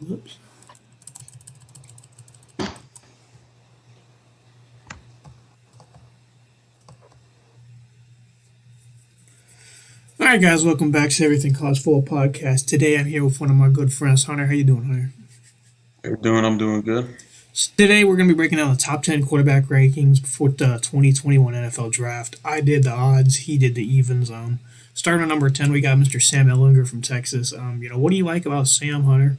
Whoops. All right, guys, welcome back to Everything College Football Podcast. Today, I'm here with one of my good friends, Hunter. How you doing, Hunter? I'm doing good. So today, we're going to be breaking down the top 10 quarterback rankings before the 2021 NFL Draft. I did the odds, he did the evens. Starting at number 10, we got Mr. Sam Ellinger from Texas. What do you like about Sam, Hunter?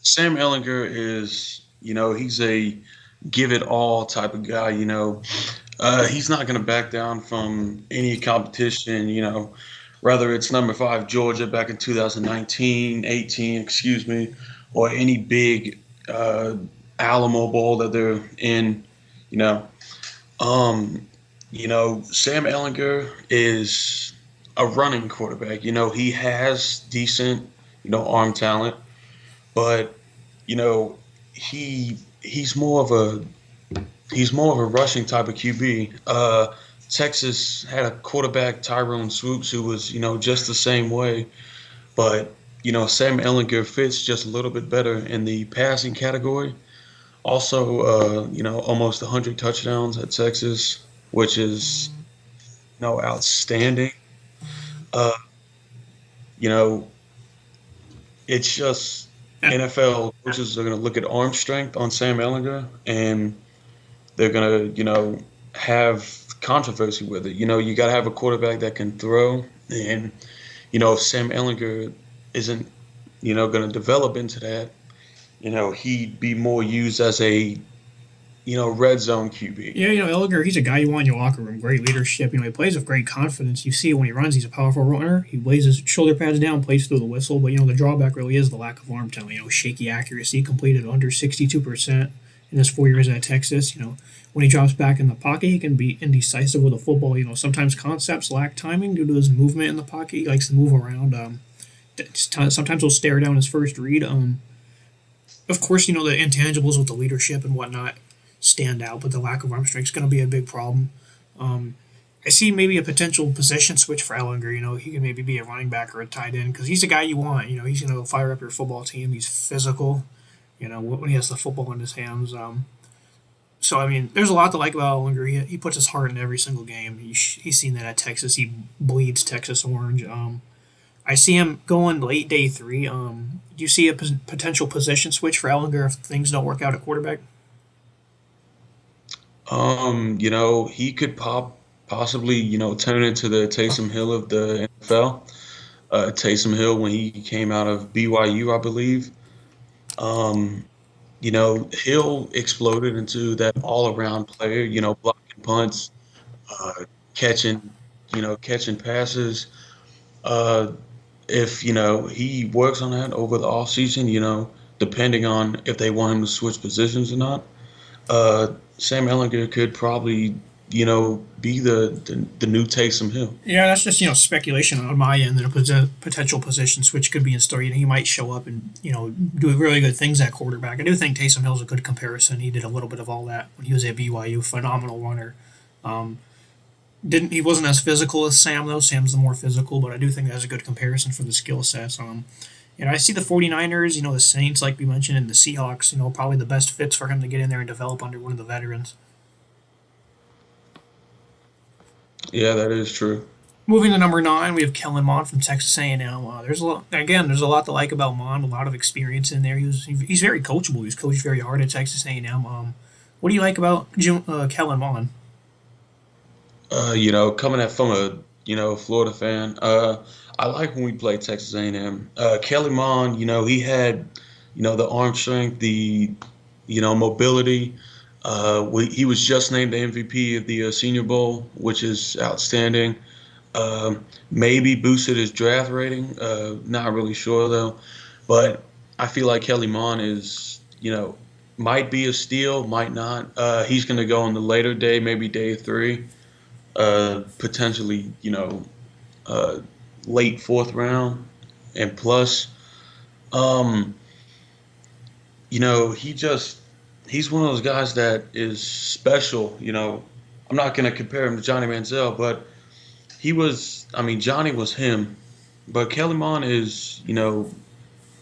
Sam Ellinger is, he's a give it all type of guy. He's not going to back down from any competition. Whether it's number five Georgia back in 2019, 18, excuse me, or any big uh, Alamo Bowl that they're in. You know, um, Sam Ellinger is a running quarterback. He has decent, arm talent, but you know, he's more of a rushing type of QB. Texas had a quarterback, Tyrone Swoops, who was just the same way, but Sam Ellinger fits just a little bit better in the passing category. Also, almost 100 touchdowns at Texas, which is outstanding. Uh, you know, it's just Yeah, NFL coaches are going to look at arm strength on Sam Ellinger, and they're gonna, have controversy with it. You got to have a quarterback that can throw, and if Sam Ellinger isn't, going to develop into that, he'd be more used as a, red zone QB. yeah, Ellinger, he's a guy you want in your locker room. Great leadership. He plays with great confidence. You see it when he runs. He's a powerful runner. He lays his shoulder pads down, plays through the whistle. But, the drawback really is the lack of arm talent. Shaky accuracy, completed under 62% in his 4 years at Texas. When he drops back in the pocket, he can be indecisive with the football. Sometimes concepts lack timing due to his movement in the pocket. He likes to move around. Sometimes he'll stare down his first read. Of course, the intangibles with the leadership and whatnot stand out, but the lack of arm strength is going to be a big problem. Um, I see maybe a potential position switch for Ellinger. He can maybe be a running back or a tight end because he's a guy you want. He's going to fire up your football team. He's physical. When he has the football in his hands. So I mean, there's a lot to like about Ellinger. He puts his heart in every single game. He's seen that at Texas. He bleeds Texas orange. I see him going late day three. Do you see a potential position switch for Ellinger if things don't work out at quarterback? He could possibly, turn into the Taysom Hill of the NFL. Taysom Hill when he came out of BYU, I believe. Um, Hill exploded into that all-around player. Blocking punts, uh, catching, catching passes. Uh, if he works on that over the off season, depending on if they want him to switch positions or not, Sam Ellinger could probably be the new Taysom Hill. Yeah, that's just speculation on my end that a potential position switch could be in store. He might show up and do really good things at quarterback. I do think Taysom Hill's a good comparison. He did a little bit of all that when he was at BYU. Phenomenal runner. Um, didn't He wasn't as physical as Sam though. Sam's the more physical, but I do think that's a good comparison for the skill sets. I see the 49ers, the Saints, like we mentioned, and the Seahawks, probably the best fits for him to get in there and develop under one of the veterans. Yeah, that is true. Moving to number 9, we have Kellen Mond from Texas A&M. There's a lot to like about Mond. A lot of experience in there. He's very coachable. He's coached very hard at Texas A&M. What do you like about Kellen Mond? Coming at from a Florida fan, I like when we play Texas A&M. Kelly Mond, he had the arm strength, the mobility. He was just named the MVP of the Senior Bowl, which is outstanding. Maybe boosted his draft rating. Not really sure though, but I feel like Kelly Mond is might be a steal, might not. He's going to go on the later day, maybe day three, potentially uh, late fourth round, and plus, um, he's one of those guys that is special. I'm not going to compare him to Johnny Manziel, but I mean, Johnny was him, But Kellen Mond is,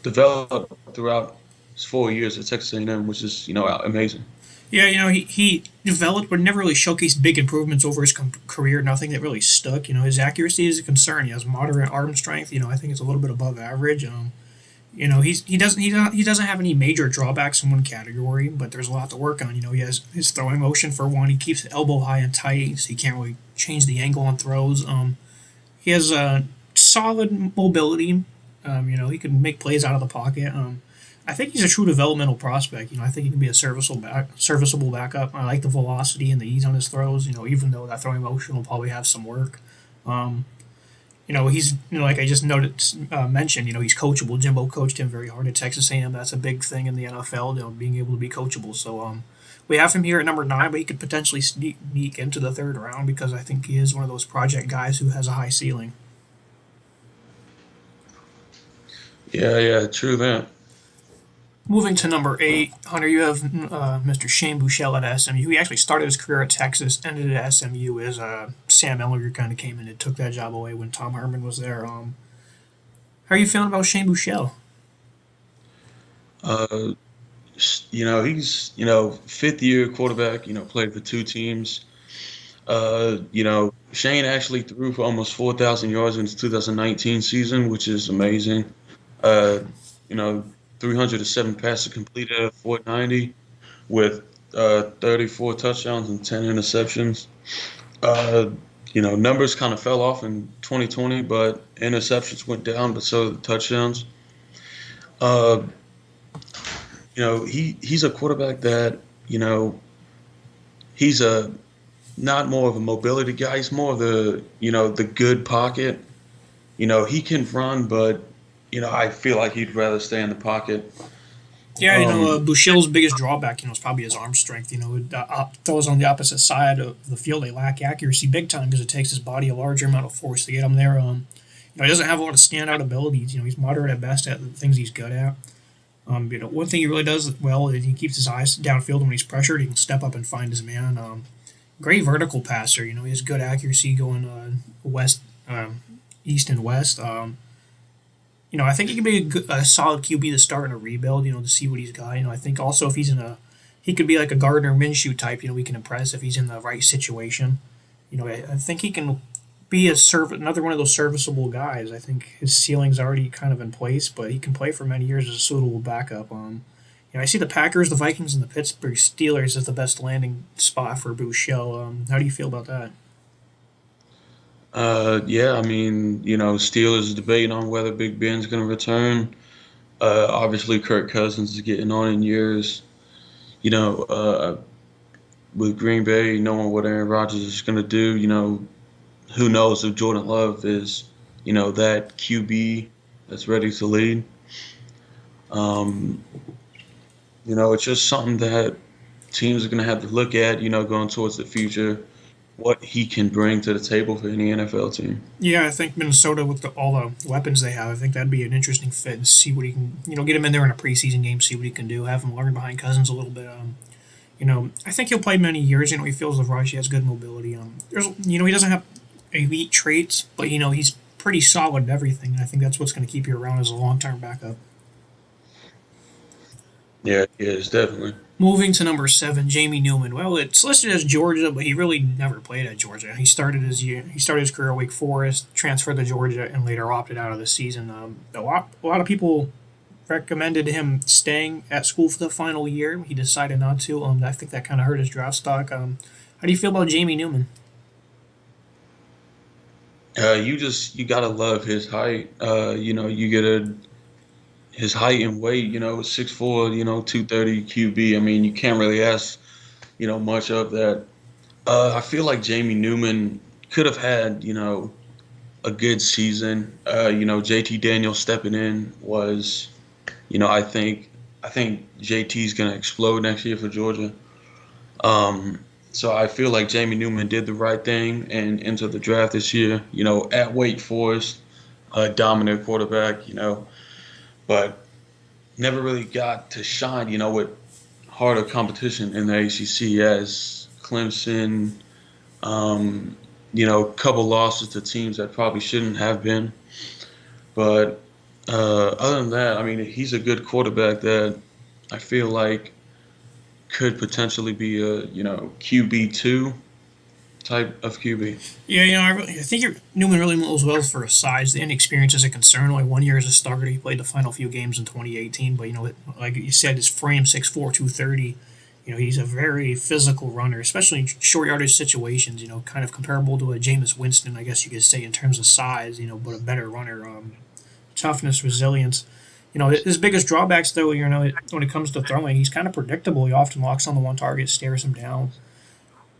developed throughout his 4 years at Texas A&M, which is, amazing. Yeah, he developed but never really showcased big improvements over his career. Nothing that really stuck. His accuracy is a concern. He has moderate arm strength. I think it's a little bit above average. He doesn't have any major drawbacks in one category, but there's a lot to work on. He has his throwing motion for one. He keeps the elbow high and tight, so he can't really change the angle on throws. He has solid mobility. He can make plays out of the pocket. I think he's a true developmental prospect. I think he can be a serviceable backup. I like the velocity and the ease on his throws. Even though that throwing motion will probably have some work. Um, he's like I just mentioned. He's coachable. Jimbo coached him very hard at Texas A&M. That's a big thing in the NFL. Being able to be coachable. So we have him here at number 9, but he could potentially sneak into the third round because I think he is one of those project guys who has a high ceiling. Yeah, yeah, true that. Moving to number 8, Hunter, you have Mr. Shane Buechele at SMU. He actually started his career at Texas, ended at SMU as Sam Ellinger kind of came in and took that job away when Tom Herman was there. How are you feeling about Shane Buechele? Uh, he's, fifth year quarterback, played for two teams. Shane actually threw for almost 4,000 yards in his 2019 season, which is amazing. Uh, you know, 307 passes completed at 490 with 34 touchdowns and 10 interceptions. Uh, numbers kind of fell off in 2020, but interceptions went down, but so did the touchdowns. Uh, he's a quarterback that, he's a not more of a mobility guy. He's more of the good pocket. He can run, but I feel like he'd rather stay in the pocket. Yeah, Um, Buechele's biggest drawback, is probably his arm strength. Throws on the opposite side of the field, they lack accuracy big time because it takes his body a larger amount of force to get him there. He doesn't have a lot of standout abilities. He's moderate at best at the things he's good at. One thing he really does well is he keeps his eyes downfield when he's pressured. He can step up and find his man. Great vertical passer. He has good accuracy going west, east, and west. I think he could be a solid QB to start in a rebuild. To see what he's got. I think also if he could be like a Gardner Minshew type. We can impress if he's in the right situation. I think he can be another one of those serviceable guys. I think his ceiling's already kind of in place, but he can play for many years as a suitable backup. I see the Packers, the Vikings, and the Pittsburgh Steelers as the best landing spot for Bouchel. How do you feel about that? yeah, I mean, Steelers is debating on whether Big Ben's going to return. Obviously, Kirk Cousins is getting on in years. You know, uh, with Green Bay, knowing what Aaron Rodgers is going to do, who knows if Jordan Love is, that QB that's ready to lead. Um, it's just something that teams are going to have to look at, going towards the future, what he can bring to the table for any NFL team. Yeah, I think Minnesota with all the weapons they have, I think that'd be an interesting fit and see what he can, get him in there in a preseason game, see what he can do, have him learn behind Cousins a little bit. I think he'll play many years. He feels like Raj has good mobility. He doesn't have elite traits, but he's pretty solid at everything. And I think that's what's going to keep you around as a long-term backup. Yeah, he is definitely. Moving to number 7, Jamie Newman. Well, it's listed as Georgia, but he really never played at Georgia. He started his career at Wake Forest, transferred to Georgia, and later opted out of the season. A lot of people recommended him staying at school for the final year. He decided not to. I think that kind of hurt his draft stock. How do you feel about Jamie Newman? You gotta love his height. You get his height and weight. 6'4", 230 QB. I mean, you can't really ask much of that. I feel like Jamie Newman could have had a good season. JT Daniels stepping in was I think JT's gonna explode next year for Georgia. So I feel like Jamie Newman did the right thing and entered the draft this year. At Wake Forest, a dominant quarterback. But never really got to shine. With harder competition in the ACC as Clemson. A couple losses to teams that probably shouldn't have been. But other than that, I mean, he's a good quarterback that I feel like could potentially be a QB2 type of QB. Yeah, I think Newman really moves well for his size. The inexperience is a concern. Only 1 year as a starter. He played the final few games in 2018. But, like you said, his frame 6'4", 230. He's a very physical runner, especially in short yardage situations, kind of comparable to a Jameis Winston, I guess you could say, in terms of size, but a better runner. Toughness, resilience. His biggest drawbacks, though, when it comes to throwing, he's kind of predictable. He often locks on the one target, stares him down.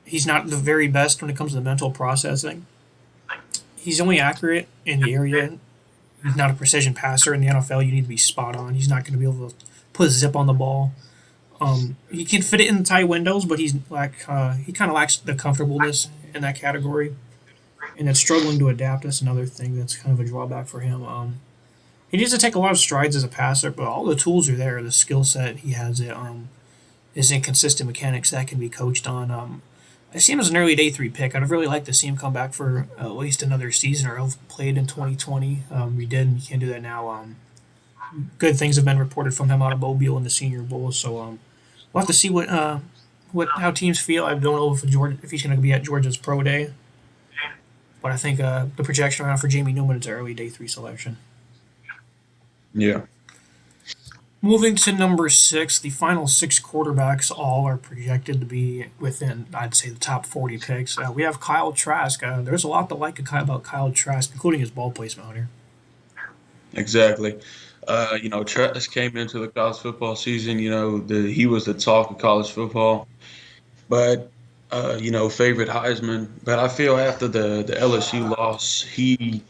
He's not the very best when it comes to the mental processing. He's only accurate in the area. He's not a precision passer. In the NFL, you need to be spot on. He's not going to be able to put zip on the ball. He can fit it in tight windows, but he kind of lacks the comfortableness in that category, and then struggling to adapt. That's another thing that's kind of a drawback for him. He needs to take a lot of strides as a passer, but all the tools are there. The skill set he has it. His inconsistent mechanics that can be coached on. I see him as an early day 3 pick. I'd really like to see him come back for at least another season or have played in 2020. We did, and you can't do that now. Good things have been reported from him out of Mobile in the Senior Bowl, so we'll have to see how teams feel. I don't know if he's going to be at Georgia's pro day, but I think the projection around for Jamie Newman is an early day 3 selection. Yeah. Moving to number 6, the final 6 quarterbacks all are projected to be within, I'd say, the top 40 picks. We have Kyle Trask. There's a lot to like about Kyle Trask, including his ball placement here. Exactly. Trask came into the college football season. He was the talk of college football, but favorite Heisman. But I feel after the LSU loss, he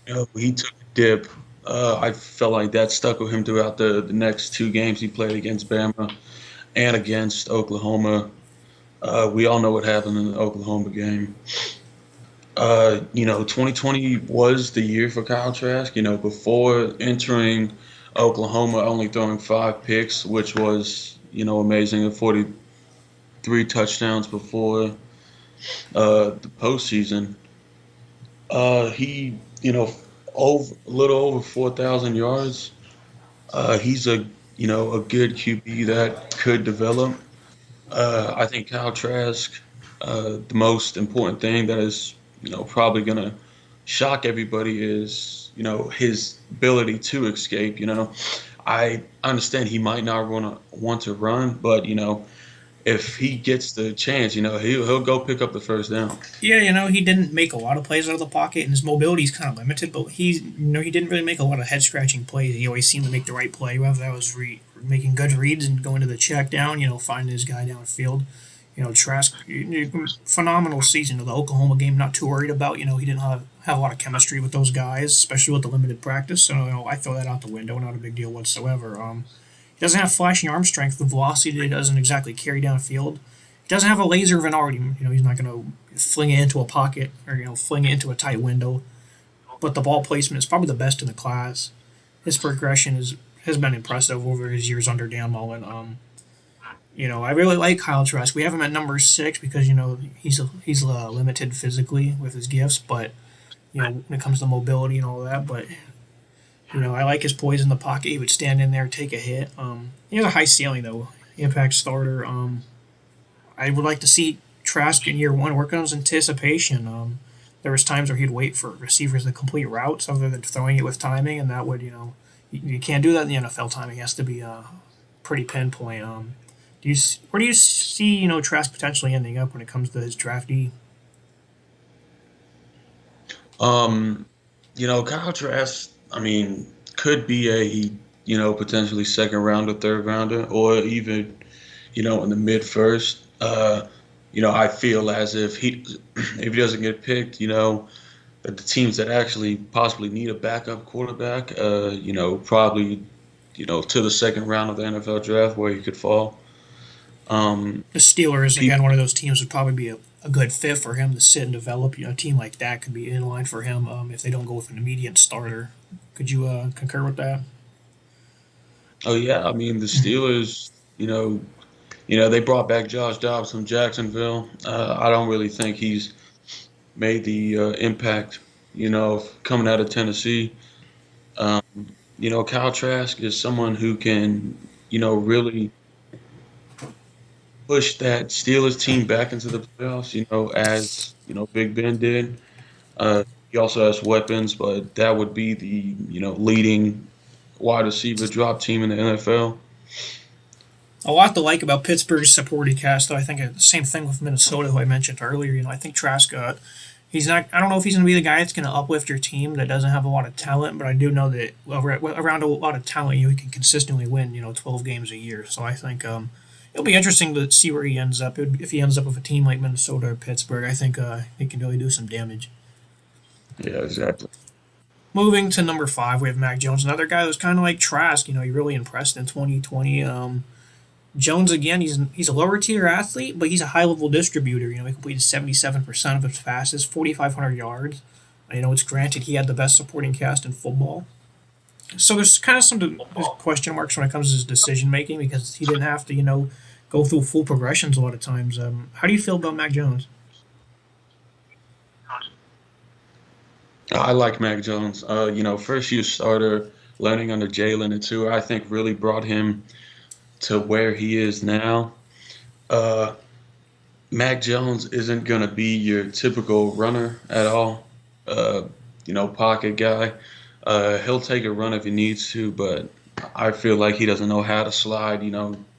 took a dip. I felt like that stuck with him throughout the next 2 games he played against Bama and against Oklahoma. We all know what happened in the Oklahoma game. 2020 was the year for Kyle Trask. Before entering Oklahoma, only throwing 5 picks, which was, amazing, and 43 touchdowns before the postseason. He, a little over 4,000 yards. He's a good QB that could develop. I think Kyle Trask, the most important thing that is, probably going to shock everybody is, his ability to escape. I understand he might not want to run, but, if he gets the chance, he'll go pick up the first down. Yeah, he didn't make a lot of plays out of the pocket, and his mobility is kind of limited. But he didn't really make a lot of head scratching plays. He always seemed to make the right play, whether that was making good reads and going to the check down. Finding his guy downfield. Trask, phenomenal season of the Oklahoma game. Not too worried about. He didn't have a lot of chemistry with those guys, especially with the limited practice. So I throw that out the window. Not a big deal whatsoever. He doesn't have flashing arm strength. The velocity doesn't exactly carry downfield. He doesn't have a laser of an arm. He's not going to fling it into a pocket or fling it into a tight window. But the ball placement is probably the best in the class. His progression has been impressive over his years under Dan Mullen. I really like Kyle Trask. We have him at number 6 because he's limited physically with his gifts, but when it comes to mobility and all that. But I like his poise in the pocket. He would stand in there, take a hit. He has a high ceiling though. Impact starter. I would like to see Trask in year 1 work on his anticipation. There was times where he'd wait for receivers to complete routes other than throwing it with timing, and that would you can't do that in the NFL. Timing has to be pretty pinpoint. Where do you see Trask potentially ending up when it comes to his draftee? Kyle Trask, I mean, could be potentially second rounder, third rounder, or even, in the mid first. I feel as if he doesn't get picked, that the teams that actually possibly need a backup quarterback, probably, to the second round of the NFL draft where he could fall. The Steelers, again, one of those teams would probably be a good fit for him to sit and develop. A team like that could be in line for him if they don't go with an immediate starter. Could you concur with that? Oh yeah, I mean the Steelers, they brought back Josh Dobbs from Jacksonville. I don't really think he's made the impact, coming out of Tennessee. Um, Kyle Trask is someone who can, really push that Steelers team back into the playoffs, as, Big Ben did. He also has weapons, but that would be the, leading wide receiver drop team in the NFL. A lot to like about Pittsburgh's supporting cast, though. I think the same thing with Minnesota, who I mentioned earlier. I think Trask, he's not. I don't know if he's going to be the guy that's going to uplift your team that doesn't have a lot of talent, but I do know that around a lot of talent, he can consistently win, 12 games a year. So I think it'll be interesting to see where he ends up. If he ends up with a team like Minnesota or Pittsburgh, I think he can really do some damage. Yeah, exactly. Moving to number five, we have Mac Jones, another guy who's kind of like Trask. He really impressed in 2020. Jones again, he's a lower tier athlete, but he's a high level distributor. He completed 77% of his passes, 4,500 yards. It's granted he had the best supporting cast in football. So there's kind of some question marks when it comes to his decision making because he didn't have to go through full progressions a lot of times. How do you feel about Mac Jones? I like Mac Jones. First year starter, learning under Jalen and two, I think really brought him to where he is now. Uh, Mac Jones isn't going to be your typical runner at all. Uh, pocket guy. He'll take a run if he needs to, but I feel like he doesn't know how to slide.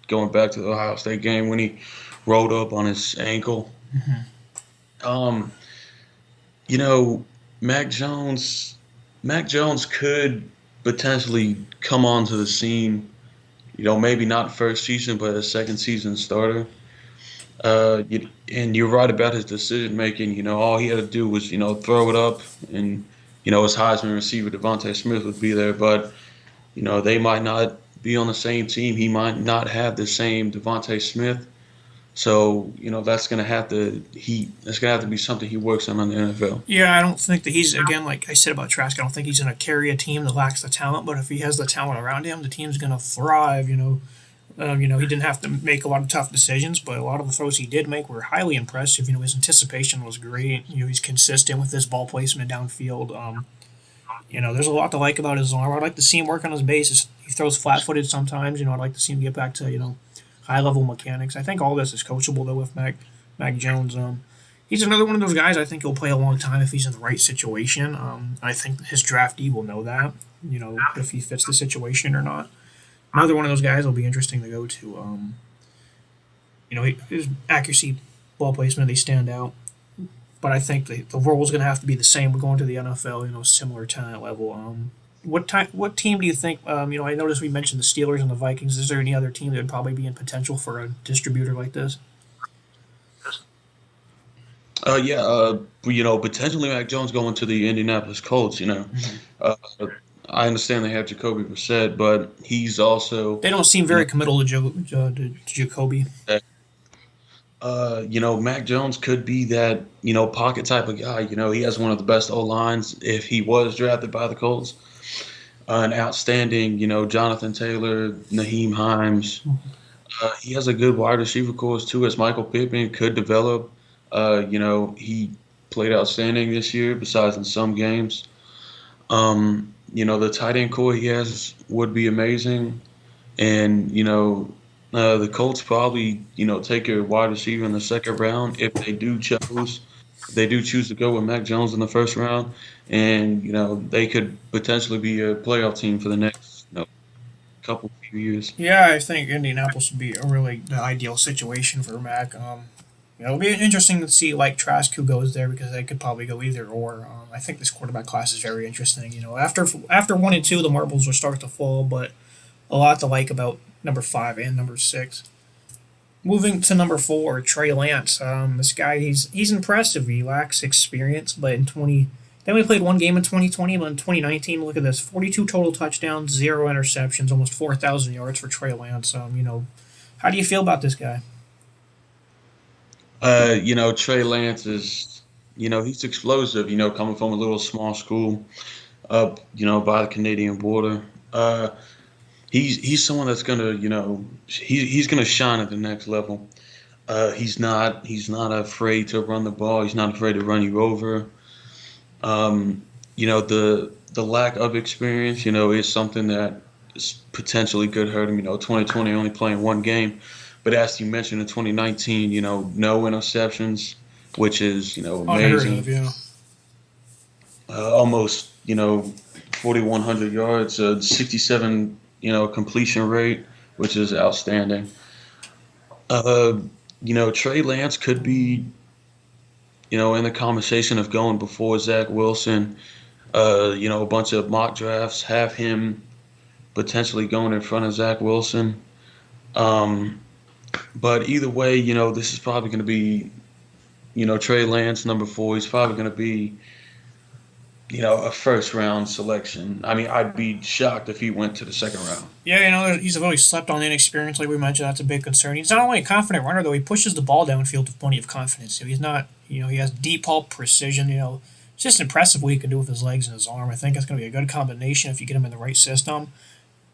Going back to the Ohio State game when he rolled up on his ankle. Um, you know, Mac Jones, Mac Jones could potentially come onto the scene. Maybe not first season, but a second season starter. And you're right about his decision making. All he had to do was throw it up, and his Heisman receiver Devontae Smith would be there. But they might not be on the same team. He might not have the same Devontae Smith. So that's gonna have to be something he works on in the NFL. Yeah, I don't think that he's again like I said about Trask. I don't think he's going to carry a team that lacks the talent. But if he has the talent around him, the team's going to thrive. He didn't have to make a lot of tough decisions, but a lot of the throws he did make were highly impressive. His anticipation was great. He's consistent with his ball placement downfield. There's a lot to like about his arm. I'd like to see him work on his bases. He throws flat-footed sometimes. I'd like to see him get back to high-level mechanics. I think all this is coachable though with Mac Jones. He's another one of those guys. I think he'll play a long time if he's in the right situation. I think his draftee will know that. If he fits the situation or not. Another one of those guys will be interesting to go to. His accuracy, ball placement, they stand out. But I think the role is going to have to be the same. We're going to the NFL, similar talent level. What team do you think? I noticed we mentioned the Steelers and the Vikings. Is there any other team that would probably be in potential for a distributor like this? Yeah. Potentially Mac Jones going to the Indianapolis Colts. Uh, I understand they have Jacoby Brissett, but he's also, They don't seem you know, very committal to Jacoby. Mac Jones could be that, pocket type of guy. He has one of the best O lines if he was drafted by the Colts. An outstanding, Jonathan Taylor, Naheem Himes. He has a good wide receiver course too, as Michael Pittman could develop. He played outstanding this year, besides in some games. The tight end core he has would be amazing. And, the Colts probably, take a wide receiver in the second round if they do choose to go with Mac Jones in the first round. And, they could potentially be a playoff team for the next, couple few years. Yeah, I think Indianapolis would be a really the ideal situation for Mac. It'll be interesting to see like Trask who goes there because they could probably go either or. I think this quarterback class is very interesting. After 1 and 2, the marbles will start to fall, but a lot to like about number 5 and number 6. Moving to number 4, Trey Lance. This guy, he's impressive. He lacks experience, but in 20, they only played one game in 2020, but in 2019, look at this: 42 total touchdowns, 0 interceptions, almost 4,000 yards for Trey Lance. How do you feel about this guy? Trey Lance is, he's explosive, coming from a little small school up, by the Canadian border. He's someone that's gonna, he's gonna shine at the next level. He's not afraid to run the ball. He's not afraid to run you over. The the lack of experience, is something that is potentially could hurt him. 2020 only playing one game, but as you mentioned in 2019, no interceptions, which is Unheard of, amazing. yeah. Almost 4,100 yards, 67 completion rate, which is outstanding. Uh, Trey Lance could be in the conversation of going before Zach Wilson. A bunch of mock drafts have him potentially going in front of Zach Wilson. Um, but either way, this is probably going to be, Trey Lance, number four. He's probably going to be, a first round selection. I mean, I'd be shocked if he went to the second round. Yeah, he's really slept on inexperience, like we mentioned. That's a big concern. He's not only a confident runner, though. He pushes the ball downfield with plenty of confidence. So he's not, he has deep ball precision. It's just impressive what he can do with his legs and his arm. I think it's going to be a good combination if you get him in the right system.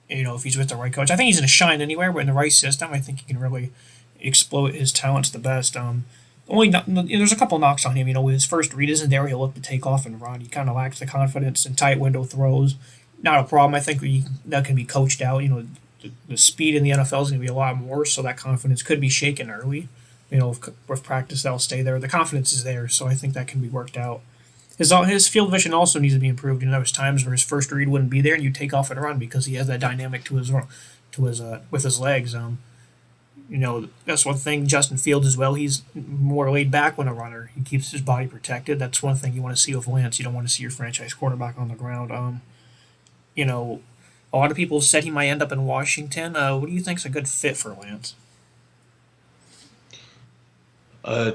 If he's with the right coach. I think he's going to shine anywhere, but in the right system, I think he can really exploit his talents the best. There's a couple knocks on him. His first read isn't there. He'll look to take off and run. He kind of lacks the confidence in tight window throws. Not a problem. I think that can be coached out. The speed in the NFL is going to be a lot more, so that confidence could be shaken early. With practice, that'll stay there. The confidence is there, so I think that can be worked out. His field vision also needs to be improved. There's times where his first read wouldn't be there, and you take off and run because he has that dynamic to his with his legs. That's one thing. Justin Fields as well. He's more laid back when a runner. He keeps his body protected. That's one thing you want to see with Lance. You don't want to see your franchise quarterback on the ground. You know, a lot of people have said he might end up in Washington. What do you think's a good fit for Lance?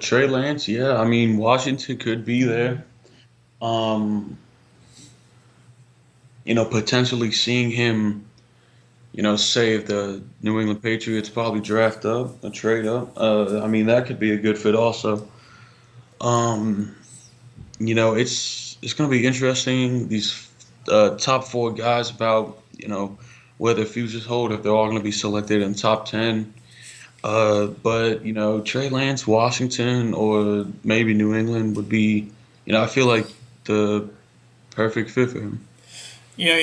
Trey Lance, yeah. I mean, Washington could be there. Um, potentially seeing him, say if the New England Patriots probably draft up, a trade up. I mean, that could be a good fit also. Um, it's going to be interesting. These top four guys about where their futures hold if they're all going to be selected in top 10. But Trey Lance, Washington, or maybe New England would be. I feel like the perfect fit for him. Yeah,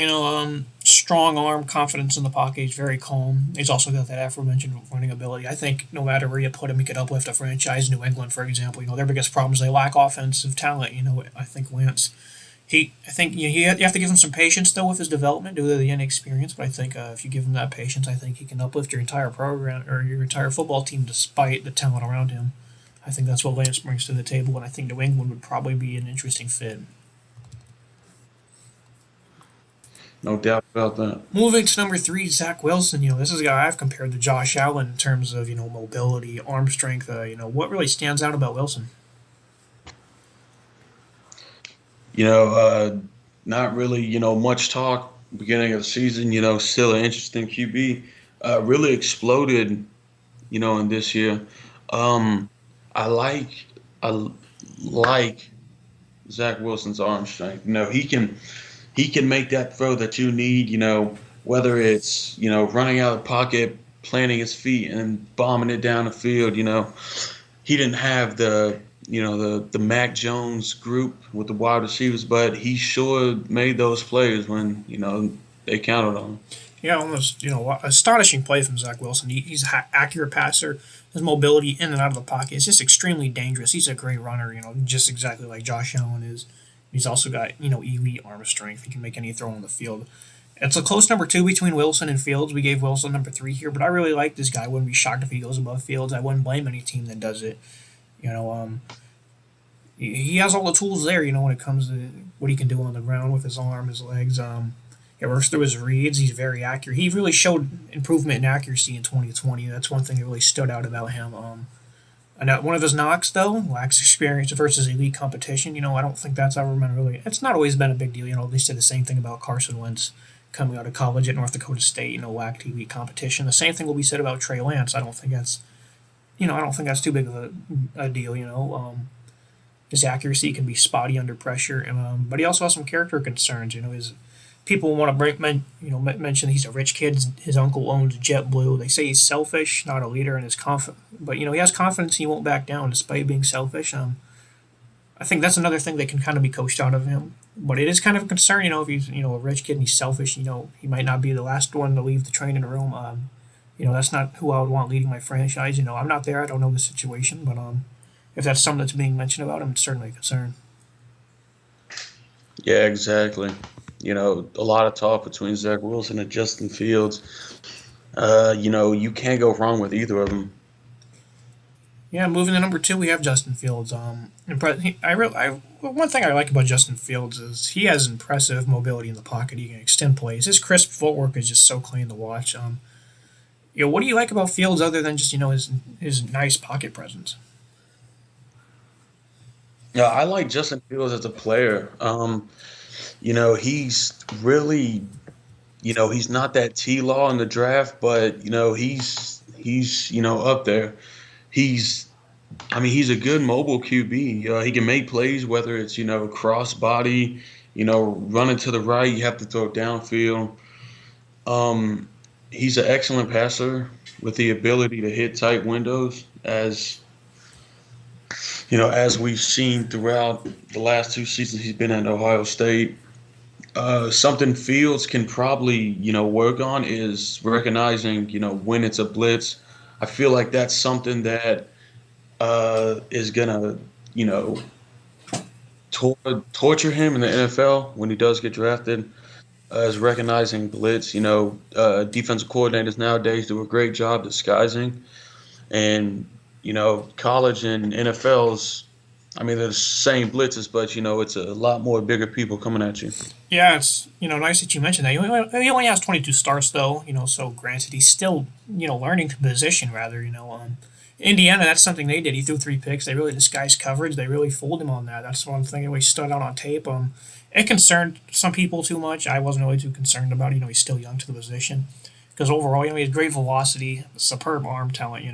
strong arm, confidence in the pocket. He's very calm. He's also got that aforementioned running ability. I think no matter where you put him, he could uplift a franchise. New England, for example, their biggest problem is they lack offensive talent. I think Lance. I think you have to give him some patience though with his development due to the inexperience. But I think if you give him that patience, I think he can uplift your entire program or your entire football team despite the talent around him. I think that's what Lance brings to the table, and I think New England would probably be an interesting fit. No doubt about that. Moving to number three, Zach Wilson. This is a guy I've compared to Josh Allen in terms of mobility, arm strength. What really stands out about Wilson? You know, uh, Not really, much talk beginning of the season. Still an interesting QB. Really exploded, in this year. Um, I like I like Zach Wilson's arm strength. He can make that throw that you need. Whether it's running out of the pocket, planting his feet, and bombing it down the field. He didn't have the Mac Jones group with the wide receivers, but he sure made those plays when they counted on him. Yeah, almost astonishing play from Zach Wilson. He's an accurate passer. His mobility in and out of the pocket is just extremely dangerous. He's a great runner. Just exactly like Josh Allen is. He's also got elite arm strength. He can make any throw on the field. It's a close number two between Wilson and Fields. We gave Wilson number three here, but I really like this guy. I wouldn't be shocked if he goes above Fields. I wouldn't blame any team that does it. You know, um, he has all the tools there. When it comes to what he can do on the ground with his arm, his legs. He works through his reads. He's very accurate. He really showed improvement in accuracy in 2020. That's one thing that really stood out about him. And one of his knocks, though, lacks experience versus elite competition. I don't think that's ever been really. It's not always been a big deal. They said the same thing about Carson Wentz coming out of college at North Dakota State. Lacked elite competition. The same thing will be said about Trey Lance. I don't think that's too big of a deal. His accuracy can be spotty under pressure, but he also has some character concerns. His people want to mention he's a rich kid. His uncle owns JetBlue. They say he's selfish, not a leader, and is confident. But he has confidence. He won't back down despite being selfish. I think that's another thing that can kind of be coached out of him. But it is kind of a concern, if he's a rich kid and he's selfish. He might not be the last one to leave the training room. That's not who I would want leading my franchise. I'm not there. I don't know the situation, but if that's something that's being mentioned about him, it's certainly a concern. Yeah, exactly. A lot of talk between Zach Wilson and Justin Fields. You can't go wrong with either of them. Yeah, moving to number two, we have Justin Fields. One thing I like about Justin Fields is he has impressive mobility in the pocket. He can extend plays. His crisp footwork is just so clean to watch. What do you like about Fields other than just his nice pocket presence? Yeah, I like Justin Fields as a player. He's really, he's not that T Law in the draft, but he's up there. He's he's a good mobile QB. He can make plays, whether it's cross body, running to the right. You have to throw it downfield. Um, he's an excellent passer with the ability to hit tight windows, as we've seen throughout the last two seasons he's been at Ohio State. Something Fields can probably work on is recognizing when it's a blitz. I feel like that's something that is gonna you know torture him in the NFL when he does get drafted. Is recognizing blitz. Defensive coordinators nowadays do a great job disguising, and college and NFL's. They're the same blitzes, but it's a lot more bigger people coming at you. Yeah, it's nice that you mentioned that. He only has 22 starts though. So granted, he's still learning the position rather. Indiana, that's something they did. He threw three picks. They really disguised coverage. They really fooled him on that. That's one thing that really stood out on tape. It concerned some people too much. I wasn't really too concerned about it. He's still young to the position. Because overall, he has great velocity, superb arm talent.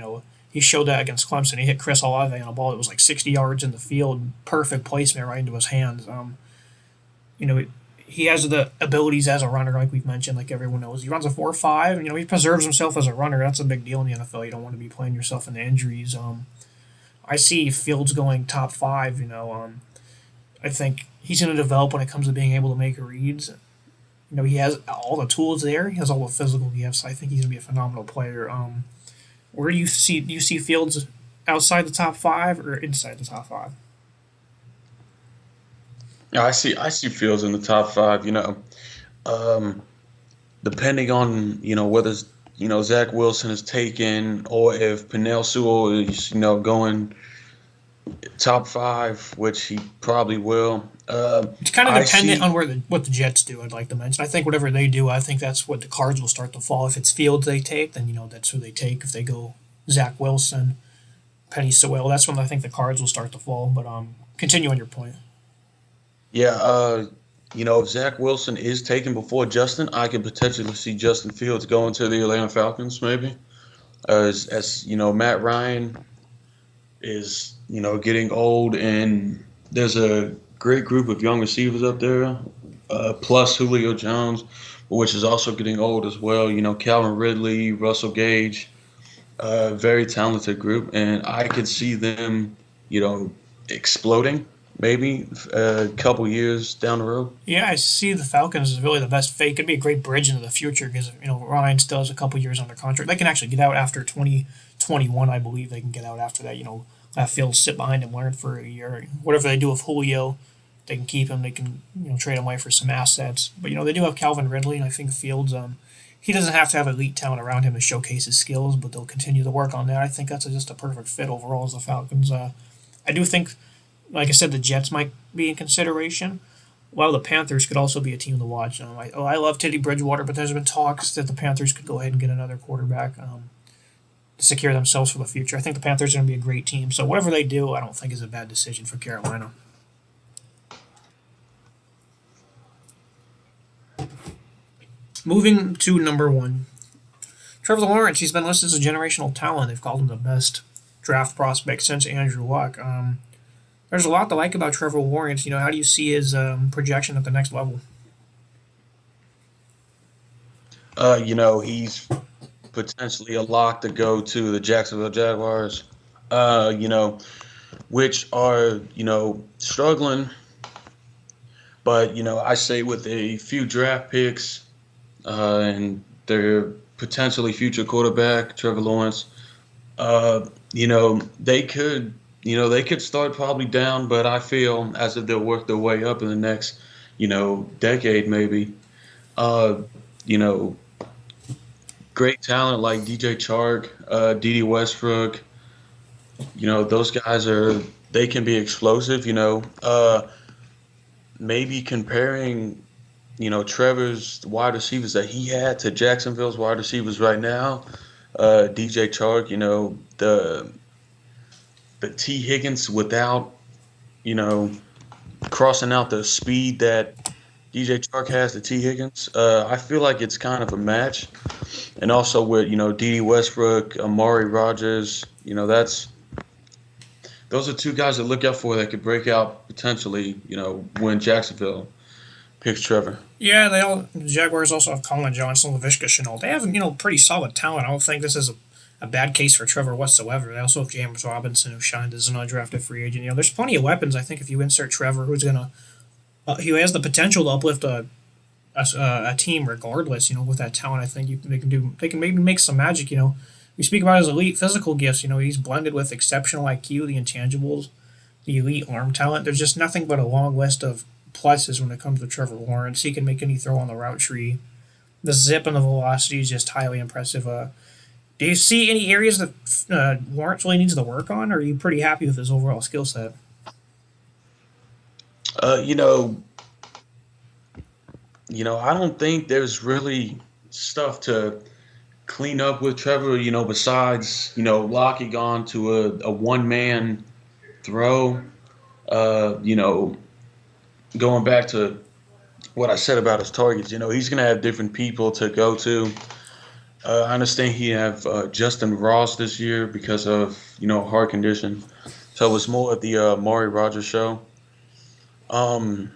He showed that against Clemson. He hit Chris Olave on a ball that was like 60 yards in the field, perfect placement right into his hands. You know, he has the abilities as a runner, like we've mentioned, like everyone knows. He runs a 4.5, and he preserves himself as a runner. That's a big deal in the NFL. You don't want to be playing yourself into injuries. I see Fields going top five. I think he's going to develop when it comes to being able to make reads. He has all the tools there. He has all the physical gifts. I think he's going to be a phenomenal player. Where do you see Fields outside the top five or inside the top five? Yeah, I see Fields in the top five. Um, depending on whether Zach Wilson is taken or if Penel Sewell is going top five, which he probably will. It's kind of I dependent on see. what the Jets do. I'd like to mention. I think whatever they do, I think that's what the cards will start to fall. If it's Fields they take, then that's who they take. If they go Zach Wilson, Penny Sewell, that's when I think the cards will start to fall. But continue on your point. Yeah, if Zach Wilson is taken before Justin, I could potentially see Justin Fields going to the Atlanta Falcons, maybe. As Matt Ryan is getting old, and there's a great group of young receivers up there, plus Julio Jones, which is also getting old as well. Calvin Ridley, Russell Gage, very talented group, and I could see them, you know, exploding maybe a couple years down the road. Yeah, I see the Falcons as really the best fit. It could be a great bridge into the future because Ryan still has a couple years under contract. They can actually get out after 2021, I believe. They can get out after that. Let Fields sit behind and learn for a year. Whatever they do with Julio, they can keep him. They can trade him away for some assets. But they do have Calvin Ridley, and I think Fields. He doesn't have to have elite talent around him to showcase his skills, but they'll continue to work on that. I think that's just a perfect fit overall as the Falcons. I do think, like I said, the Jets might be in consideration. While the Panthers could also be a team to watch. I love Teddy Bridgewater, but there's been talks that the Panthers could go ahead and get another quarterback to secure themselves for the future. I think the Panthers are going to be a great team. So whatever they do, I don't think is a bad decision for Carolina. Moving to number one, Trevor Lawrence. He's been listed as a generational talent. They've called him the best draft prospect since Andrew Luck. There's a lot to like about Trevor Lawrence. How do you see his projection at the next level? He's potentially a lock to go to the Jacksonville Jaguars, which are, struggling But I say with a few draft picks and their potentially future quarterback Trevor Lawrence, they could they could start probably down, but I feel as if they'll work their way up in the next decade maybe. Uh, you know, Great talent like DJ Chark, Dede Westbrook. Those guys they can be explosive. Maybe comparing Trevor's wide receivers that he had to Jacksonville's wide receivers right now. DJ Chark, the T Higgins without you know crossing out the speed that DJ Chark has to T Higgins. I feel like it's kind of a match, and also with Dede Westbrook, Amari Rogers. Those are two guys to look out for that could break out potentially. When Jacksonville picks Trevor. Yeah, the Jaguars also have Colin Johnson, Laviska Shenault. They have pretty solid talent. I don't think this is a bad case for Trevor whatsoever. They also have James Robinson, who shined as an undrafted free agent. There's plenty of weapons. I think if you insert Trevor, he has the potential to uplift a team regardless. With that talent, I think they can maybe make some magic. We speak about his elite physical gifts. He's blended with exceptional IQ, the intangibles, the elite arm talent. There's just nothing but a long list of pluses when it comes to Trevor Lawrence. He can make any throw on the route tree. The zip and the velocity is just highly impressive. Do you see any areas that Lawrence really needs to work on, or are you pretty happy with his overall skill set? Uh, you know, I don't think there's really stuff to clean up with Trevor. Besides locking on to a one man throw. Going back to what I said about his targets, he's going to have different people to go to. I understand he have Justin Ross this year because of heart condition, so it was more of the Maury Rogers show. Um,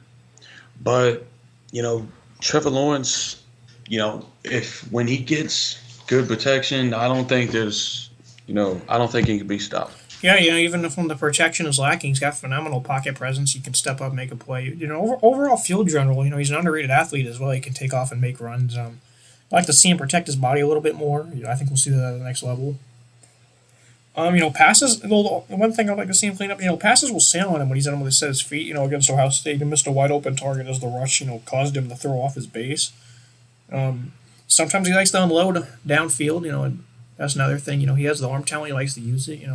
but you know, Trevor Lawrence, if when he gets good protection, I don't think he can be stopped. Yeah, even if when the protection is lacking, he's got phenomenal pocket presence. He can step up, make a play. Overall field general, he's an underrated athlete as well. He can take off and make runs. I like to see him protect his body a little bit more. I think we'll see that at the next level. Passes. Well, the one thing I'd like to see him clean up. Passes will sail on him when he's on him with set his feet. Against Ohio State, he missed a wide open target as the rush. Caused him to throw off his base. Sometimes he likes to unload downfield. And that's another thing. He has the arm talent. He likes to use it.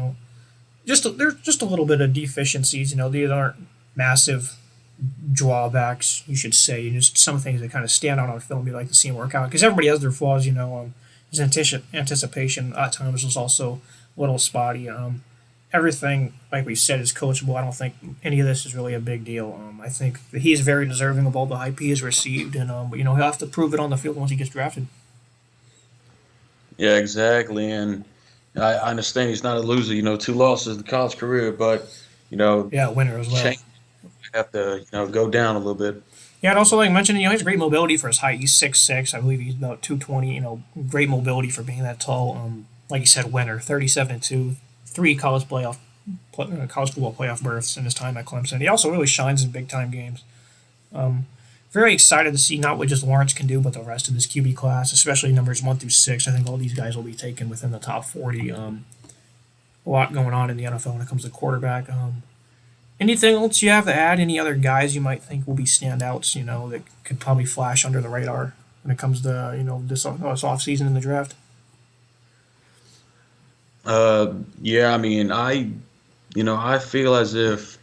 There's just a little bit of deficiencies. These aren't massive drawbacks, you should say. Just some things that kind of stand out on film. You like to see him work out because everybody has their flaws. His anticipation at times was also a little spotty. Everything, like we said, is coachable. I don't think any of this is really a big deal. I think that he's very deserving of all the hype he has received, and he'll have to prove it on the field once he gets drafted. Yeah, exactly. And I understand he's not a loser. Two losses in college career, but Yeah, winner as well. change have to go down a little bit. Yeah, and also like I mentioned, he has great mobility for his height. He's 6'6". I believe he's about 220. Great mobility for being that tall. Like you said, winner, 37-2, three college football playoff berths in his time at Clemson. He also really shines in big time games. Um, Very excited to see not what just Lawrence can do, but the rest of this QB class, especially numbers 1 through 6. I think all these guys will be taken within the top 40. A lot going on in the NFL when it comes to quarterback. Anything else you have to add? Any other guys you might think will be standouts? That could probably flash under the radar when it comes to this off season in the draft. Yeah, I mean, I feel as if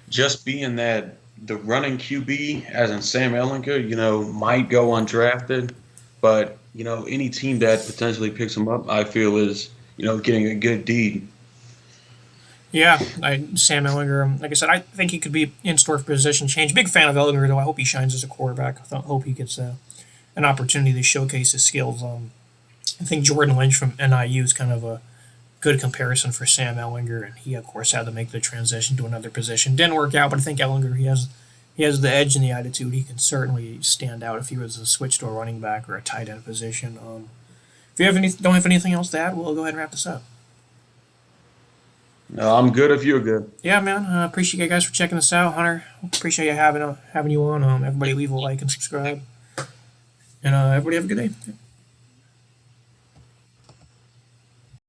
just being that the running QB, as in Sam Ellinger, might go undrafted, but any team that potentially picks him up, I feel is getting a good deed. Yeah, Sam Ellinger. Like I said, I think he could be in store for position change. Big fan of Ellinger, though. I hope he shines as a quarterback. Hope he gets an opportunity to showcase his skills. I think Jordan Lynch from NIU is kind of a good comparison for Sam Ellinger, and he of course had to make the transition to another position. Didn't work out, but I think Ellinger he has the edge and the attitude. He can certainly stand out if he was to switch to a running back or a tight end position. If you don't have anything else to add, we'll go ahead and wrap this up. I'm good if you're good. Yeah, man. Appreciate you guys for checking us out, Hunter. Appreciate you having you on. Everybody leave a like and subscribe. And everybody have a good day.